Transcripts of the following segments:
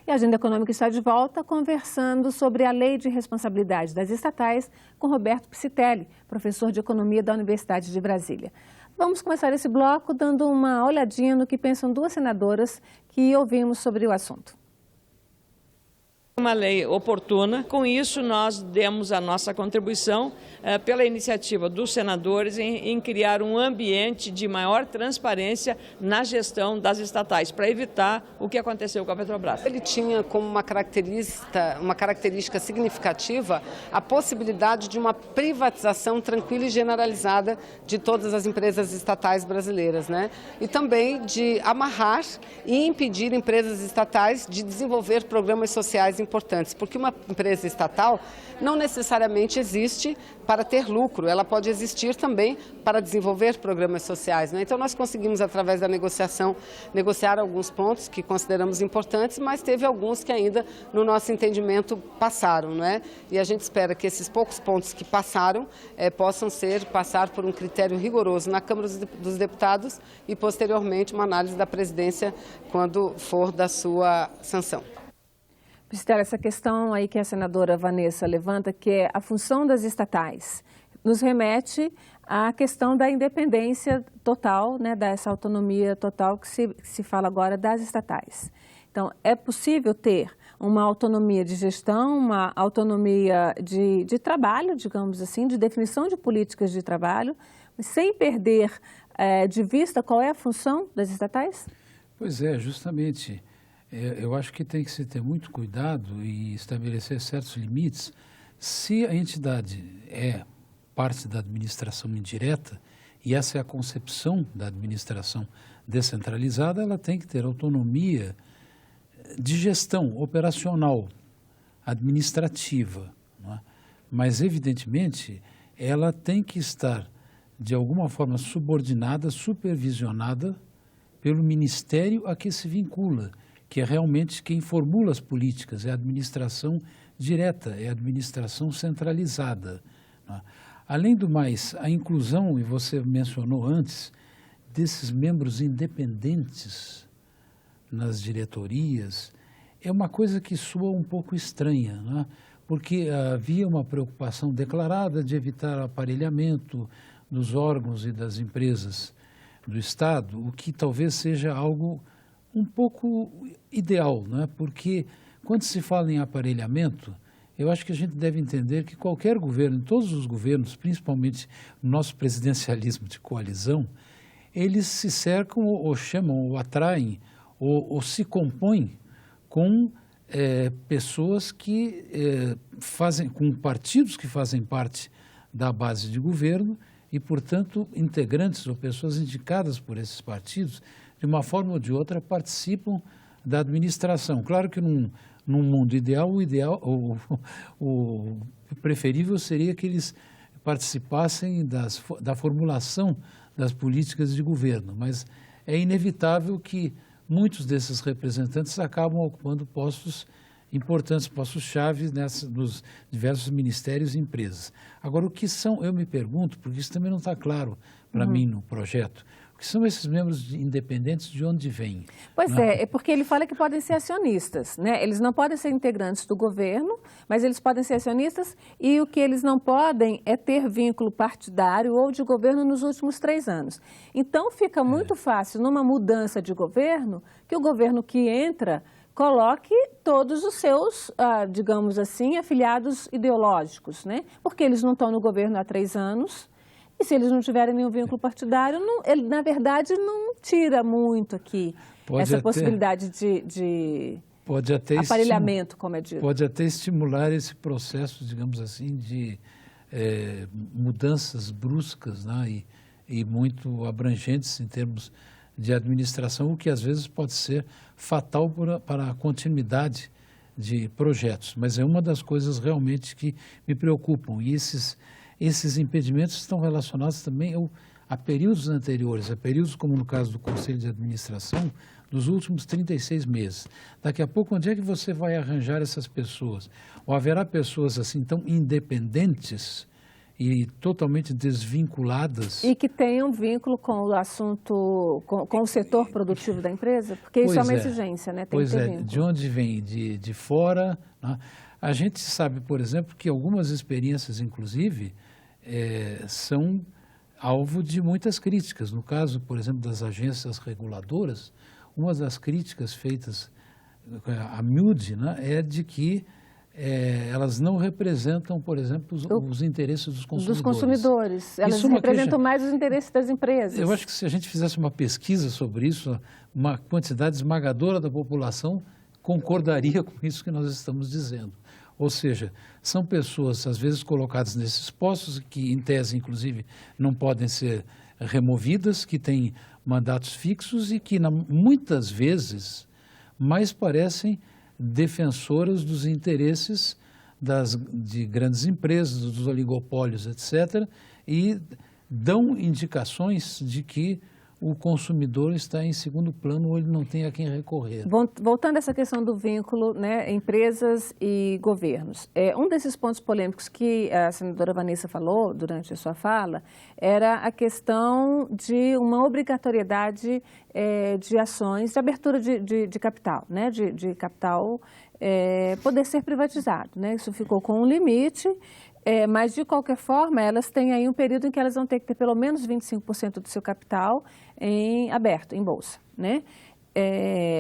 E a Agenda Econômica está de volta conversando sobre a Lei de Responsabilidade das Estatais com Roberto Piscitelli, professor de Economia da Universidade de Brasília. Vamos começar esse bloco dando uma olhadinha no que pensam duas senadoras que ouvimos sobre o assunto. Uma lei oportuna. Com isso, nós demos a nossa contribuição pela iniciativa dos senadores em criar um ambiente de maior transparência na gestão das estatais, para evitar o que aconteceu com a Petrobras. Ele tinha como uma característica significativa a possibilidade de uma privatização tranquila e generalizada de todas as empresas estatais brasileiras, né? E também de amarrar e impedir empresas estatais de desenvolver programas sociais importantes, porque uma empresa estatal não necessariamente existe para ter lucro, ela pode existir também para desenvolver programas sociais, né? Então nós conseguimos, através da negociação, negociar alguns pontos que consideramos importantes, mas teve alguns que ainda, no nosso entendimento, passaram, né? E a gente espera que esses poucos pontos que passaram possam passar por um critério rigoroso na Câmara dos Deputados e, posteriormente, uma análise da presidência quando for da sua sanção. Piscitelli, essa questão aí que a senadora Vanessa levanta, que é a função das estatais, nos remete à questão da independência total, né, dessa autonomia total que se fala agora das estatais. Então, é possível ter uma autonomia de gestão, uma autonomia de trabalho, digamos assim, de definição de políticas de trabalho, sem perder de vista qual é a função das estatais? Pois é, justamente. Eu acho que tem que se ter muito cuidado e estabelecer certos limites. Se a entidade é parte da administração indireta, e essa é a concepção da administração descentralizada, ela tem que ter autonomia de gestão operacional, administrativa, não é? Mas, evidentemente, ela tem que estar, de alguma forma, subordinada, supervisionada pelo ministério a que se vincula, que é realmente quem formula as políticas, é a administração direta, é a administração centralizada, não é? Além do mais, a inclusão, e você mencionou antes, desses membros independentes nas diretorias, é uma coisa que soa um pouco estranha, não é? Porque havia uma preocupação declarada de evitar aparelhamento dos órgãos e das empresas do Estado, o que talvez seja algo um pouco ideal, não é? Porque quando se fala em aparelhamento, eu acho que a gente deve entender que qualquer governo, todos os governos, principalmente no nosso presidencialismo de coalizão, eles se cercam ou chamam ou atraem ou se compõem com pessoas que com partidos que fazem parte da base de governo e, portanto, integrantes ou pessoas indicadas por esses partidos, de uma forma ou de outra, participam da administração. Claro que num mundo ideal, o preferível seria que eles participassem da formulação das políticas de governo, mas é inevitável que muitos desses representantes acabam ocupando postos importantes, postos-chave nos diversos ministérios e empresas. Agora, o que são, eu me pergunto, porque isso também não está claro para mim no projeto, o que são esses membros independentes, de onde vêm? Pois é porque ele fala que podem ser acionistas, né? Eles não podem ser integrantes do governo, mas eles podem ser acionistas e o que eles não podem é ter vínculo partidário ou de governo nos últimos 3 anos. Então, fica muito fácil, numa mudança de governo, que o governo que entra coloque todos os seus, digamos assim, afiliados ideológicos, né? Porque eles não estão no governo há 3 anos. E se eles não tiverem nenhum vínculo partidário, ele, na verdade, não tira muito aqui essa possibilidade de aparelhamento, como é dito. Pode até estimular esse processo, digamos assim, de mudanças bruscas, né, e muito abrangentes em termos de administração, o que às vezes pode ser fatal para a continuidade de projetos. Mas é uma das coisas realmente que me preocupam. E esses impedimentos estão relacionados também a períodos anteriores, a períodos como no caso do Conselho de Administração, dos últimos 36 meses. Daqui a pouco, onde é que você vai arranjar essas pessoas? Ou haverá pessoas assim tão independentes e totalmente desvinculadas. E que tenham vínculo com o assunto, com o setor produtivo da empresa? Porque isso é uma exigência, né? Tem que ter vínculo. De onde vem? De fora, né? A gente sabe, por exemplo, que algumas experiências, inclusive, são alvo de muitas críticas. No caso, por exemplo, das agências reguladoras, uma das críticas feitas a miúde, né, é de que elas não representam, por exemplo, os interesses dos consumidores. Dos consumidores. Elas representam mais os interesses das empresas. Eu acho que se a gente fizesse uma pesquisa sobre isso, uma quantidade esmagadora da população concordaria com isso que nós estamos dizendo. Ou seja, são pessoas, às vezes, colocadas nesses postos, que, em tese, inclusive, não podem ser removidas, que têm mandatos fixos e que, muitas vezes, mais parecem defensoras dos interesses de grandes empresas, dos oligopólios, etc., e dão indicações de que o consumidor está em segundo plano ou ele não tem a quem recorrer. Voltando a essa questão do vínculo, né, empresas e governos, um desses pontos polêmicos que a senadora Vanessa falou durante a sua fala era a questão de uma obrigatoriedade de ações, de abertura de capital, né, de capital poder ser privatizado, né? Isso ficou com um limite. Mas, de qualquer forma, elas têm aí um período em que elas vão ter que ter pelo menos 25% do seu capital aberto, em bolsa, né?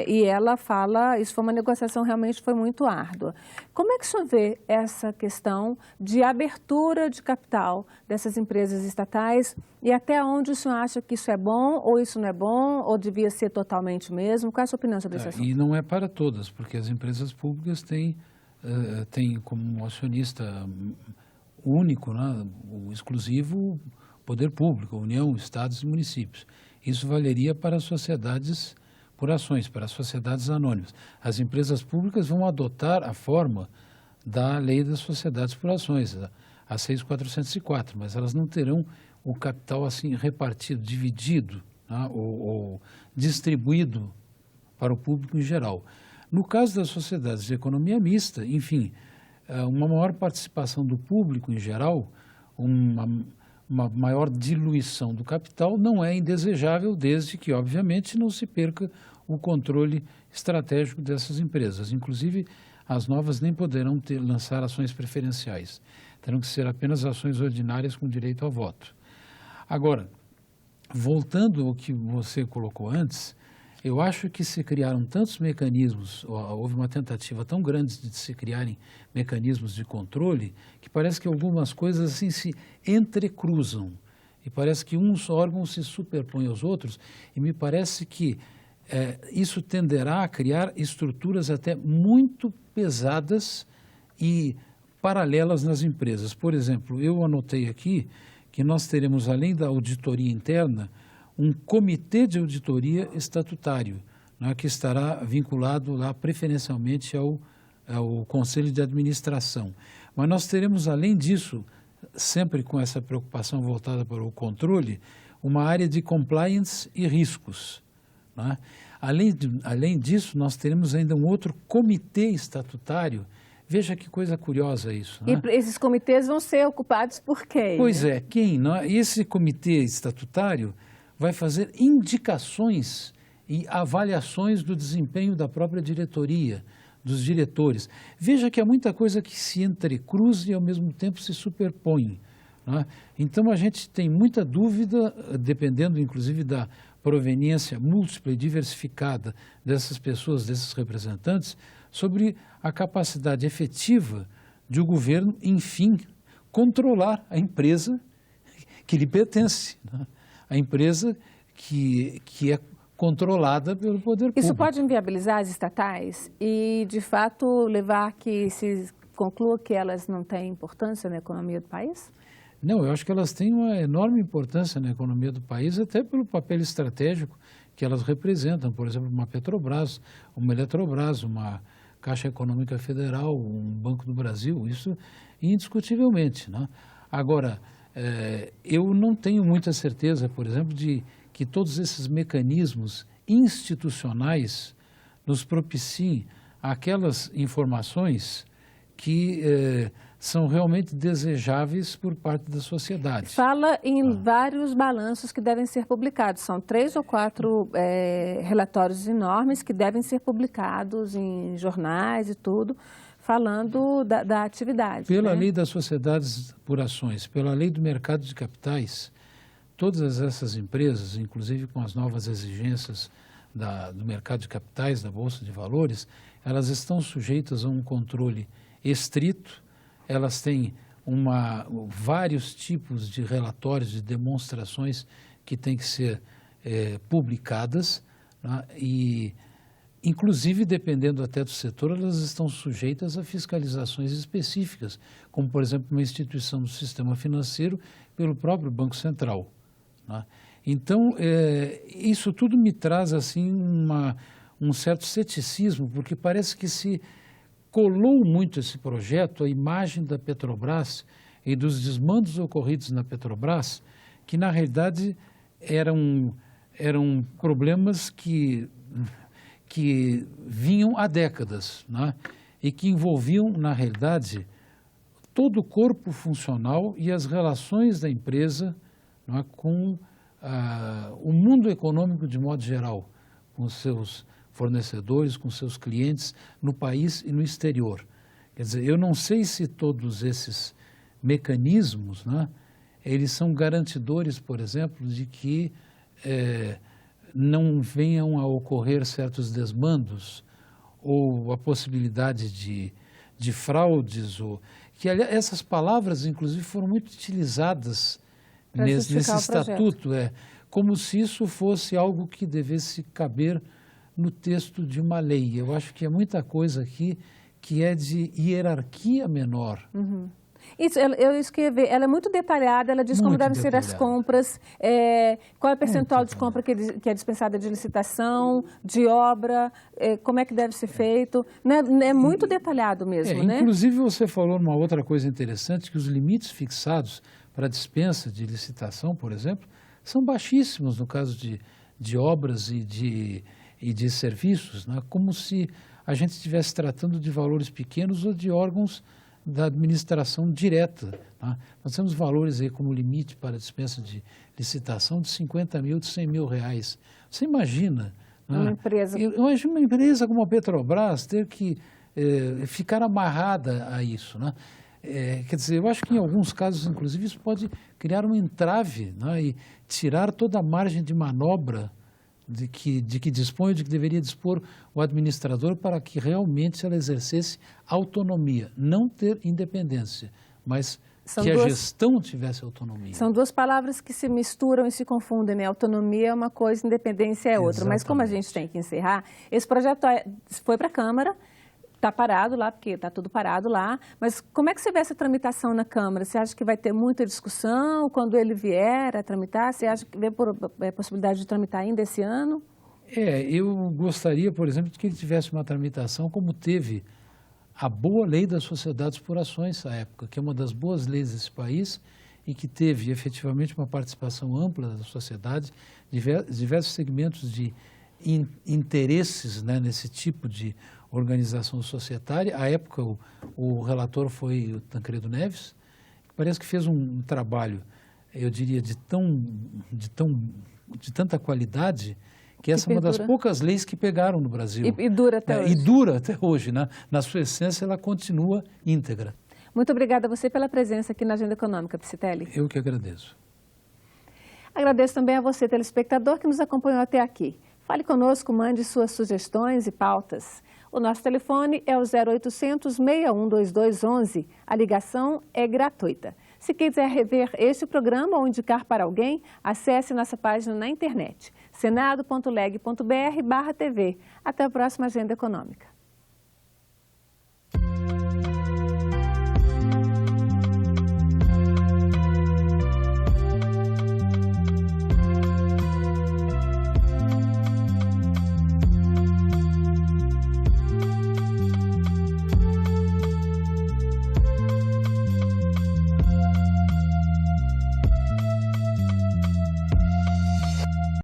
E ela fala, isso foi uma negociação realmente foi muito árdua. Como é que o senhor vê essa questão de abertura de capital dessas empresas estatais e até onde o senhor acha que isso é bom ou isso não é bom ou devia ser totalmente mesmo? Qual é a sua opinião sobre esse assunto? E não é para todas, porque as empresas públicas têm como acionista único, né, o exclusivo poder público, a União, estados e municípios. Isso valeria para as sociedades por ações, para as sociedades anônimas. As empresas públicas vão adotar a forma da Lei das Sociedades por Ações, a 6.404, mas elas não terão o capital assim repartido, dividido, né, ou distribuído para o público em geral. No caso das sociedades de economia mista, enfim, uma maior participação do público em geral, uma maior diluição do capital não é indesejável, desde que, obviamente, não se perca o controle estratégico dessas empresas. Inclusive, as novas nem poderão lançar ações preferenciais. Terão que ser apenas ações ordinárias com direito ao voto. Agora, voltando ao que você colocou antes, eu acho que se criaram tantos mecanismos, houve uma tentativa tão grande de se criarem mecanismos de controle, que parece que algumas coisas assim se entrecruzam. E parece que uns órgãos se superpõem aos outros, e me parece que isso tenderá a criar estruturas até muito pesadas e paralelas nas empresas. Por exemplo, eu anotei aqui que nós teremos, além da auditoria interna, um comitê de auditoria estatutário, né, que estará vinculado lá preferencialmente ao Conselho de Administração. Mas nós teremos, além disso, sempre com essa preocupação voltada para o controle, uma área de compliance e riscos, né? Além disso, nós teremos ainda um outro comitê estatutário. Veja que coisa curiosa isso, né? E esses comitês vão ser ocupados por quem? Pois é, quem? Não é? Esse comitê estatutário vai fazer indicações e avaliações do desempenho da própria diretoria, dos diretores. Veja que há muita coisa que se entrecruza e, ao mesmo tempo, se superpõe, né? Então, a gente tem muita dúvida, dependendo, inclusive, da proveniência múltipla e diversificada dessas pessoas, desses representantes, sobre a capacidade efetiva de o governo, enfim, controlar a empresa que lhe pertence, né? A empresa que é controlada pelo poder público. Isso pode inviabilizar as estatais e, de fato, levar a que se conclua que elas não têm importância na economia do país? Não, eu acho que elas têm uma enorme importância na economia do país, até pelo papel estratégico que elas representam. Por exemplo, uma Petrobras, uma Eletrobras, uma Caixa Econômica Federal, um Banco do Brasil, isso indiscutivelmente, né? Agora, eu não tenho muita certeza, por exemplo, de que todos esses mecanismos institucionais nos propiciem aquelas informações que são realmente desejáveis por parte da sociedade. Fala em vários balanços que devem ser publicados. São 3 ou 4 relatórios enormes que devem ser publicados em jornais e tudo, falando da atividade. Pela né? lei das sociedades por ações, pela lei do mercado de capitais, todas essas empresas, inclusive com as novas exigências do mercado de capitais, da Bolsa de Valores, elas estão sujeitas a um controle estrito, elas têm vários tipos de relatórios, de demonstrações que têm que ser publicadas, né? E, inclusive, dependendo até do setor, elas estão sujeitas a fiscalizações específicas, como, por exemplo, uma instituição do sistema financeiro pelo próprio Banco Central, né? Então, isso tudo me traz assim um certo ceticismo, porque parece que se colou muito esse projeto, a imagem da Petrobras e dos desmandos ocorridos na Petrobras, que na realidade eram problemas que vinham há décadas, né? E que envolviam, na realidade, todo o corpo funcional e as relações da empresa, né, com o mundo econômico de modo geral, com seus fornecedores, com seus clientes no país e no exterior. Quer dizer, eu não sei se todos esses mecanismos, né, eles são garantidores, por exemplo, de que não venham a ocorrer certos desmandos ou a possibilidade de fraudes, que aliás, essas palavras, inclusive, foram muito utilizadas nesse estatuto, como se isso fosse algo que devesse caber no texto de uma lei. Eu acho que é muita coisa aqui que é de hierarquia menor. Uhum. Isso que eu ia ver, ela é muito detalhada, ela diz como devem ser as compras, qual é o percentual de compra que é dispensada de licitação, de obra, como é que deve ser feito, né? É muito detalhado mesmo, né? Inclusive você falou numa outra coisa interessante, que os limites fixados para dispensa de licitação, por exemplo, são baixíssimos no caso de obras e de serviços, né? Como se a gente estivesse tratando de valores pequenos ou de órgãos da administração direta, né? Nós temos valores aí como limite para dispensa de licitação de 50 mil, de 100 mil reais. Você imagina, né? Uma empresa... Imagina uma empresa como a Petrobras ter que ficar amarrada a isso, né? Quer dizer, eu acho que em alguns casos, inclusive, isso pode criar um entrave, né? E tirar toda a margem de manobra de que dispõe, de que deveria dispor o administrador para que realmente ela exercesse autonomia, não ter independência, mas que a gestão tivesse autonomia. São duas palavras que se misturam e se confundem, né? Autonomia é uma coisa, independência é outra. Exatamente. Mas como a gente tem que encerrar, esse projeto foi para a Câmara, está parado lá, porque está tudo parado lá, mas como é que você vê essa tramitação na Câmara? Você acha que vai ter muita discussão quando ele vier a tramitar? Você acha que vê possibilidade de tramitar ainda esse ano? Eu gostaria, por exemplo, de que ele tivesse uma tramitação como teve a boa lei das sociedades por ações à época, que é uma das boas leis desse país e que teve efetivamente uma participação ampla da sociedade, diversos segmentos de interesses, né, nesse tipo de organização societária. À época, o relator foi o Tancredo Neves, que parece que fez um trabalho, eu diria, de tanta qualidade, que essa é uma das poucas leis que pegaram no Brasil. E dura até hoje. E dura até hoje, né? Na sua essência, ela continua íntegra. Muito obrigada a você pela presença aqui na Agenda Econômica, Piscitelli. Eu que agradeço. Agradeço também a você, telespectador, que nos acompanhou até aqui. Fale conosco, mande suas sugestões e pautas. O nosso telefone é o 0800 612211. A ligação é gratuita. Se quiser rever este programa ou indicar para alguém, acesse nossa página na internet, senado.leg.br/TV. Até a próxima Agenda Econômica.